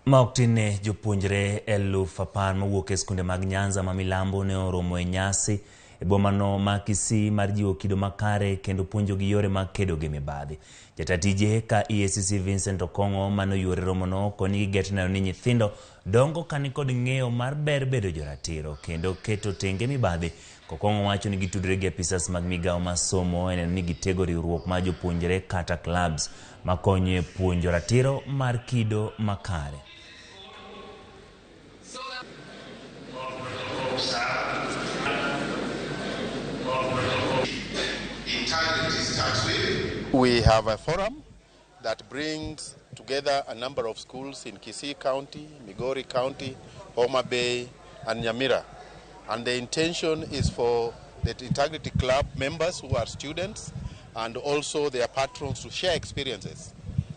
Maoktine jopuonjre 10,000 mawuok e skunde mag Nyanza ma milambo ne oromo e nyasi e bomano ma Kisii mar jiwo kido makare kendo puonjo gi yore mag kedo gi mibadhi. Jatatije ka EACC Vincent Okongo mano yore romono koni gigetneno ni nyithindo dongo kani kod ng'eyo mar ber bedo joratiro kendo keto tenge mibadhi. Okongo wacho ni gitudre gi apisas mag migawo mar somo eneno ni gitego riwruok mar jopuonjre kata clubs makonyo e puonjo ratiro mar kido makare. We have a forum that brings together a number of schools in Kisii County, Migori County, Homa Bay, and Nyamira. And the intention is for the Integrity Club members who are students and also their patrons to share experiences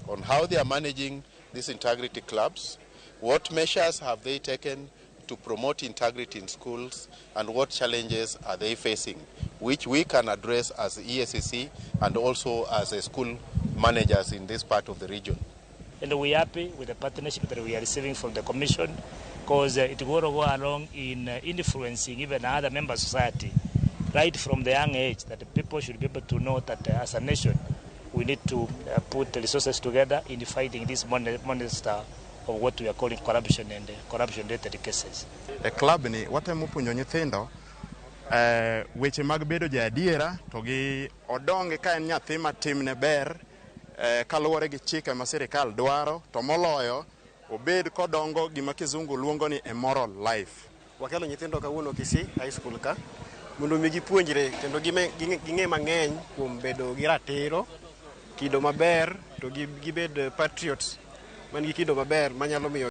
on how they are managing these integrity clubs, what measures have they taken to promote integrity in schools, and what challenges are they facing, which we can address as EACC and also as a school managers in this part of the region. And we're happy with the partnership that we are receiving from the Commission, because it will go along in influencing even other member society, right from the young age, that the people should be able to know that as a nation, we need to put the resources together in fighting this monster of what we are calling corruption and corruption-related cases. The club ni watemo puonjo nyithindo weche mag bedo jaadiera to gi odonge ka en nyathi matimne ber kaluwore gi chike ma sirikal dwaro to moloyo obed kodongo gima kizungu luongo ni a moral life. Wakelo nyithindo kawuono Kisii High School ka mondo mi gipuonjre kendo ging'e mang'eny kuom bedo gi ratiro, kido maber to gibed patriots man gi kido maber manyalo miyo